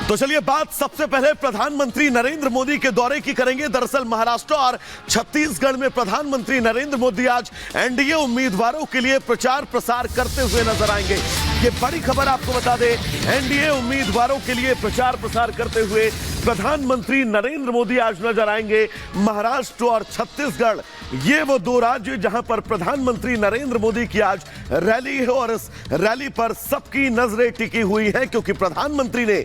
तो चलिए बात सबसे पहले प्रधानमंत्री नरेंद्र मोदी के दौरे की करेंगे। दरअसल महाराष्ट्र और छत्तीसगढ़ में प्रधानमंत्री नरेंद्र मोदी आज एनडीए उम्मीदवारों के लिए प्रचार प्रसार करते हुए नजर आएंगे। ये बड़ी खबर आपको बता दें, एनडीए उम्मीदवारों के लिए प्रचार प्रसार करते हुए प्रधानमंत्री नरेंद्र मोदी आज नजर आएंगे। महाराष्ट्र और छत्तीसगढ़ ये वो दो राज्य जहां पर प्रधानमंत्री नरेंद्र मोदी की आज रैली है और इस रैली पर सबकी नजरें टिकी हुई हैं, क्योंकि प्रधानमंत्री ने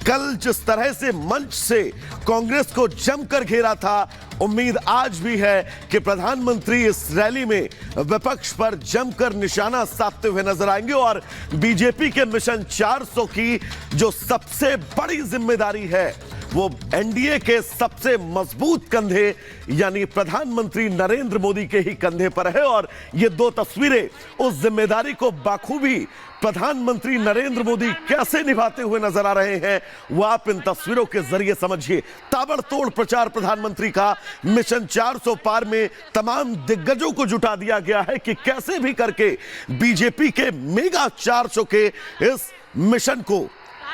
कल जिस तरह से मंच से कांग्रेस को जमकर घेरा था, उम्मीद आज भी है कि प्रधानमंत्री इस रैली में विपक्ष पर जमकर निशाना साधते हुए नजर आएंगे और बीजेपी के मिशन 400 की जो सबसे बड़ी जिम्मेदारी है वो एनडीए के सबसे मजबूत कंधे यानी प्रधानमंत्री नरेंद्र मोदी के ही कंधे पर है। और ये दो तस्वीरें उस जिम्मेदारी को बाखूबी प्रधानमंत्री नरेंद्र मोदी कैसे निभाते हुए नजर आ रहे हैं, वो आप इन तस्वीरों के जरिए समझिए। ताबड़तोड़ प्रचार प्रधानमंत्री का मिशन 400 पार में तमाम दिग्गजों को जुटा दिया गया है कि कैसे भी करके बीजेपी के मेगा 400 के इस मिशन को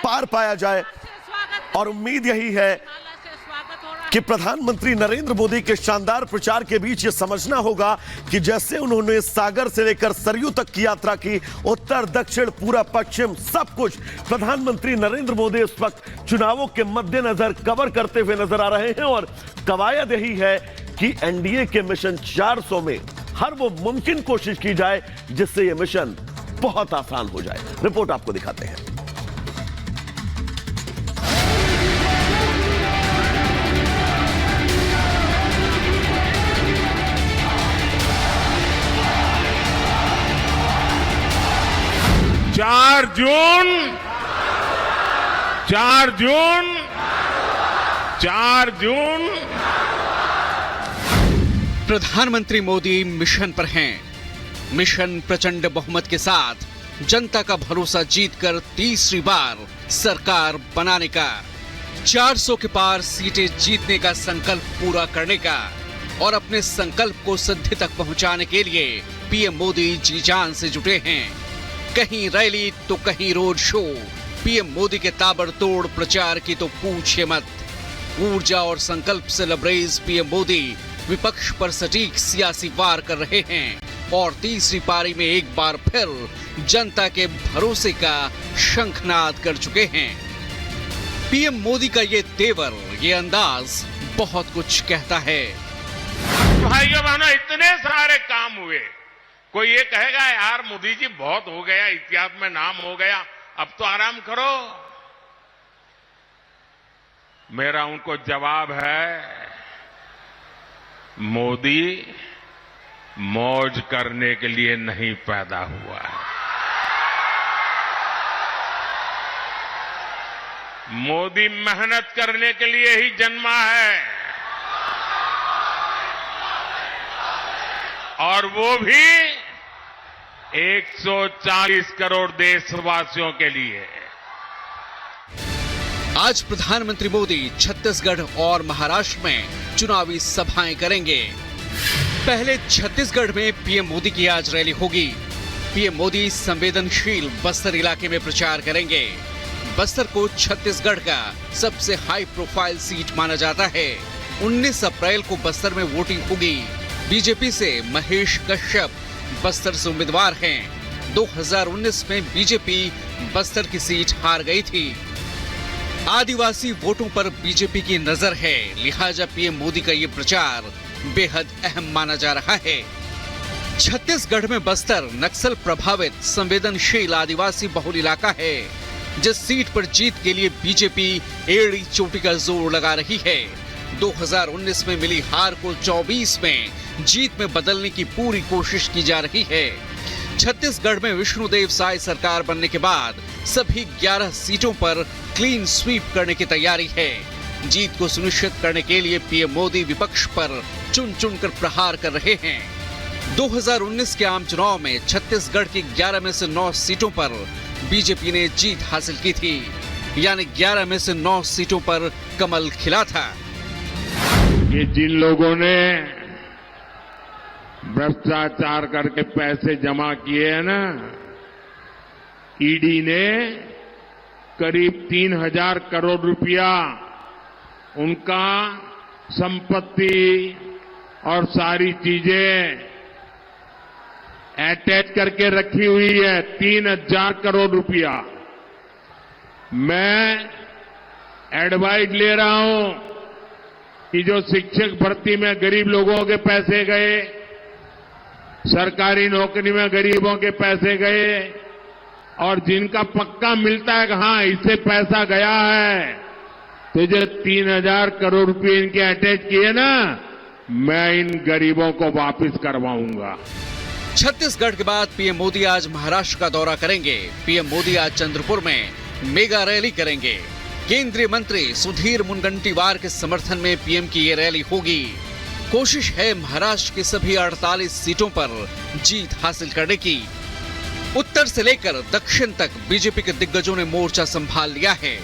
पार पाया जाए। और उम्मीद यही है कि प्रधानमंत्री नरेंद्र मोदी के शानदार प्रचार के बीच ये समझना होगा कि जैसे उन्होंने सागर से लेकर सरयू तक की यात्रा की, उत्तर दक्षिण पूरा पश्चिम सब कुछ प्रधानमंत्री नरेंद्र मोदी इस वक्त चुनावों के मद्देनजर कवर करते हुए नजर आ रहे हैं। और कवायद यही है कि एनडीए के मिशन 400 में हर वो मुमकिन कोशिश की जाए जिससे यह मिशन बहुत आसान हो जाए। रिपोर्ट आपको दिखाते हैं। चार जून प्रधानमंत्री मोदी मिशन पर हैं। मिशन प्रचंड बहुमत के साथ जनता का भरोसा जीतकर तीसरी बार सरकार बनाने का, 400 के पार सीटें जीतने का संकल्प पूरा करने का और अपने संकल्प को सिद्धि तक पहुंचाने के लिए पीएम मोदी जी जान से जुटे हैं। कहीं रैली तो कहीं रोड शो। पीएम मोदी के ताबड़तोड़ प्रचार की तो पूछिए मत। ऊर्जा और संकल्प से लबरेज पीएम मोदी विपक्ष पर सटीक सियासी वार कर रहे हैं और तीसरी पारी में एक बार फिर जनता के भरोसे का शंखनाद कर चुके हैं। पीएम मोदी का ये तेवर, ये अंदाज बहुत कुछ कहता है। भाइयों बहनों, इतने सारे काम हुए, कोई ये कहेगा यार मोदी जी बहुत हो गया, इतिहास में नाम हो गया, अब तो आराम करो। मेरा उनको जवाब है, मोदी मौज करने के लिए नहीं पैदा हुआ है। मोदी मेहनत करने के लिए ही जन्मा है और वो भी 140 करोड़ देशवासियों के लिए। आज प्रधानमंत्री मोदी छत्तीसगढ़ और महाराष्ट्र में चुनावी सभाएं करेंगे। पहले छत्तीसगढ़ में पीएम मोदी की आज रैली होगी। पीएम मोदी संवेदनशील बस्तर इलाके में प्रचार करेंगे। बस्तर को छत्तीसगढ़ का सबसे हाई प्रोफाइल सीट माना जाता है। 19 अप्रैल को बस्तर में वोटिंग होगी। बीजेपी से महेश कश्यप बस्तर से उम्मीदवार हैं। 2019 में बीजेपी बस्तर की सीट हार गई थी। आदिवासी वोटों पर बीजेपी की नजर है, लिहाजा पीएम मोदी का ये प्रचार बेहद अहम माना जा रहा है। छत्तीसगढ़ में बस्तर नक्सल प्रभावित संवेदनशील आदिवासी बहुल इलाका है, जिस सीट पर जीत के लिए बीजेपी एड़ी चोटी का जोर लगा रही है। 2019 में मिली हार को 24 में जीत में बदलने की पूरी कोशिश की जा रही है। छत्तीसगढ़ में विष्णुदेव साय सरकार बनने के बाद सभी 11 सीटों पर क्लीन स्वीप करने की तैयारी है। जीत को सुनिश्चित करने के लिए पीएम मोदी विपक्ष पर चुन चुन कर प्रहार कर रहे हैं। 2019 के आम चुनाव में छत्तीसगढ़ की 11 में से 9 सीटों पर बीजेपी ने जीत हासिल की थी, यानी 11 में से 9 सीटों पर कमल खिला था। ये जिन लोगों ने भ्रष्टाचार करके पैसे जमा किए हैं ना, ईडी ने करीब 3,000 करोड़ रुपया उनका संपत्ति और सारी चीजें अटैच करके रखी हुई है। 3,000 करोड़ रुपया। मैं एडवाइस ले रहा हूं कि जो शिक्षक भर्ती में गरीब लोगों के पैसे गए, सरकारी नौकरी में गरीबों के पैसे गए, और जिनका पक्का मिलता है कि हाँ इससे पैसा गया है, तो जो 3,000 करोड़ रुपए इनके अटैच किए ना, मैं इन गरीबों को वापस करवाऊंगा। छत्तीसगढ़ के बाद पीएम मोदी आज महाराष्ट्र का दौरा करेंगे। पीएम मोदी आज चंद्रपुर में मेगा रैली करेंगे। केंद्रीय मंत्री सुधीर मुनगंटीवार के समर्थन में पीएम की ये रैली होगी। कोशिश है महाराष्ट्र की सभी 48 सीटों पर जीत हासिल करने की। उत्तर से लेकर दक्षिण तक बीजेपी के दिग्गजों ने मोर्चा संभाल लिया है।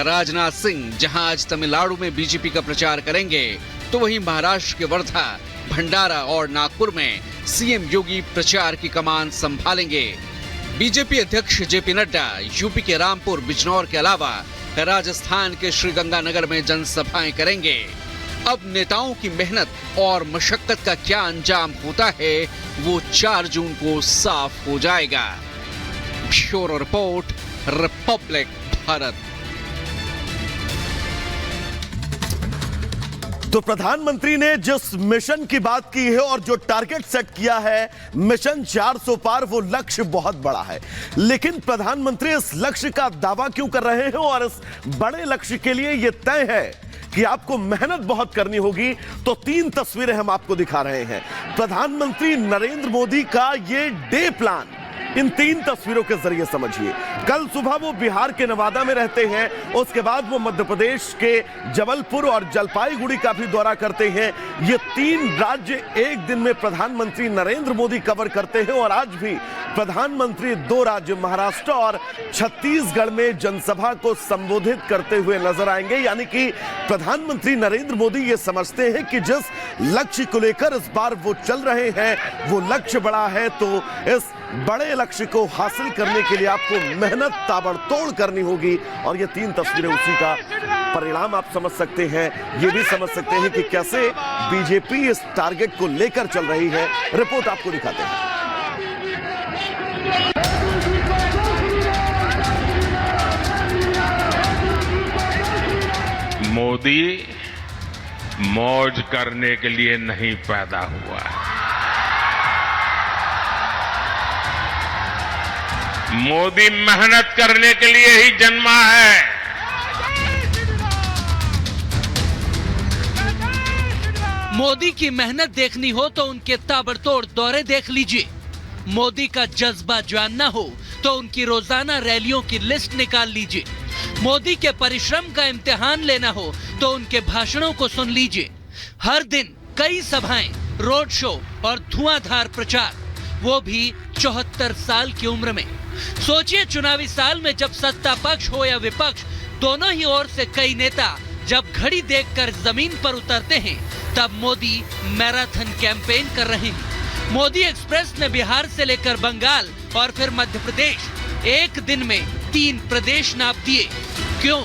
राजनाथ सिंह जहां आज तमिलनाडु में बीजेपी का प्रचार करेंगे, तो वहीं महाराष्ट्र के वर्धा, भंडारा और नागपुर में सीएम योगी प्रचार की कमान संभालेंगे। बीजेपी अध्यक्ष जेपी नड्डा यूपी के रामपुर, बिजनौर के अलावा राजस्थान के श्रीगंगानगर में जनसभाएं करेंगे। अब नेताओं की मेहनत और मशक्कत का क्या अंजाम होता है, वो 4 जून को साफ हो जाएगा। Bureau report, Republic Bharat. तो प्रधानमंत्री ने जिस मिशन की बात की है और जो टारगेट सेट किया है, मिशन 400 पार, वो लक्ष्य बहुत बड़ा है। लेकिन प्रधानमंत्री इस लक्ष्य का दावा क्यों कर रहे हैं? और इस बड़े लक्ष्य के लिए यह तय है कि आपको मेहनत बहुत करनी होगी। तो 3 तस्वीरें हम आपको दिखा रहे हैं। प्रधानमंत्री नरेंद्र मोदी का यह डे प्लान इन 3 तस्वीरों के जरिए समझिए। कल सुबह वो बिहार के नवादा में रहते हैं, उसके बाद वो मध्य प्रदेश के जबलपुर और जलपाईगुड़ी का भी दौरा करते हैं। ये 3 राज्य एक दिन में प्रधानमंत्री नरेंद्र मोदी कवर करते हैं। और आज भी प्रधानमंत्री 2 राज्य महाराष्ट्र और छत्तीसगढ़ में जनसभा को संबोधित करते हुए नजर आएंगे। यानी कि प्रधानमंत्री नरेंद्र मोदी ये समझते हैं कि जिस लक्ष्य को लेकर इस बार वो चल रहे हैं, वो लक्ष्य बड़ा है। तो इस बड़े लक्ष्य को हासिल करने के लिए आपको मेहनत ताबड़तोड़ करनी होगी। और ये 3 तस्वीरें उसी का परिणाम आप समझ सकते हैं। ये भी समझ सकते हैं कि कैसे बीजेपी इस टारगेट को लेकर चल रही है। रिपोर्ट आपको दिखाते हैं। मोदी मौज करने के लिए नहीं पैदा हुआ है। मोदी मेहनत करने के लिए ही जन्मा है। मोदी की मेहनत देखनी हो तो उनके ताबड़तोड़ दौरे देख लीजिए। मोदी का जज्बा जानना हो तो उनकी रोजाना रैलियों की लिस्ट निकाल लीजिए। मोदी के परिश्रम का इम्तिहान लेना हो तो उनके भाषणों को सुन लीजिए। हर दिन कई सभाएं, रोड शो और धुआंधार प्रचार, वो भी 74 साल की उम्र में। सोचिए, चुनावी साल में जब सत्ता पक्ष हो या विपक्ष, दोनों ही ओर से कई नेता जब घड़ी देखकर जमीन पर उतरते हैं, तब मोदी मैराथन कैंपेन कर रहे हैं। मोदी एक्सप्रेस ने बिहार से लेकर बंगाल और फिर मध्य प्रदेश, एक दिन में 3 प्रदेश नाप दिए। क्यों?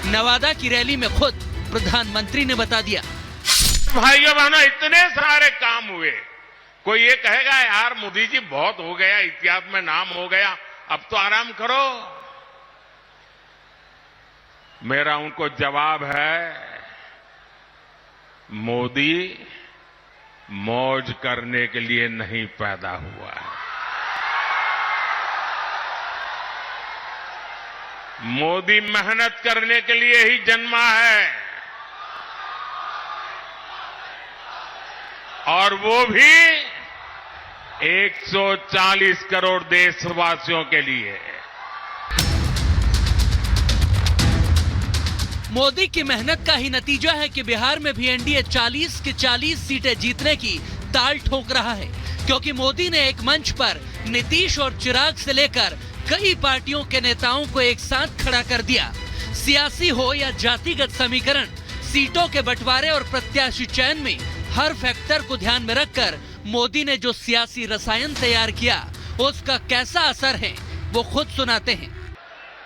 नवादा की रैली में खुद प्रधानमंत्री ने बता दिया। भाइयों बहनों, इतने सारे काम हुए। कोई ये कहेगा यार मोदी जी बहुत हो गया, इतिहास में नाम हो गया, अब तो आराम करो। मेरा उनको जवाब है, मोदी मौज करने के लिए नहीं पैदा हुआ है। मोदी मेहनत करने के लिए ही जन्मा है, और वो भी 140 करोड़ देशवासियों के लिए। मोदी की मेहनत का ही नतीजा है कि बिहार में भी एनडीए 40 की 40 सीटें जीतने की ताल ठोक रहा है, क्योंकि मोदी ने एक मंच पर नीतीश और चिराग से लेकर कई पार्टियों के नेताओं को एक साथ खड़ा कर दिया। सियासी हो या जातिगत समीकरण, सीटों के बंटवारे और प्रत्याशी चयन में हर फैक्टर को ध्यान में रखकर मोदी ने जो सियासी रसायन तैयार किया, उसका कैसा असर है वो खुद सुनाते हैं।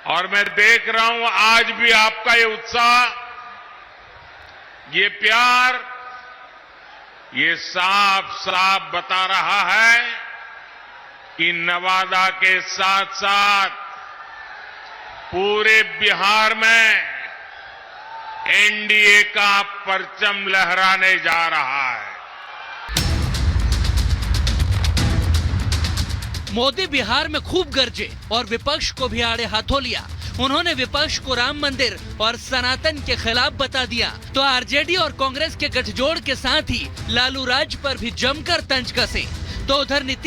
और मैं देख रहा हूं आज भी आपका ये उत्साह, ये प्यार, ये साफ साफ बता रहा है कि नवादा के साथ साथ पूरे बिहार में एनडीए का परचम लहराने जा रहा है। मोदी बिहार में खूब गरजे और विपक्ष को भी आड़े हाथों लिया। उन्होंने विपक्ष को राम मंदिर और सनातन के खिलाफ बता दिया तो आरजेडी और कांग्रेस के गठजोड़ के साथ ही लालू राज पर भी जमकर तंज कसे। तो उधर नीतीश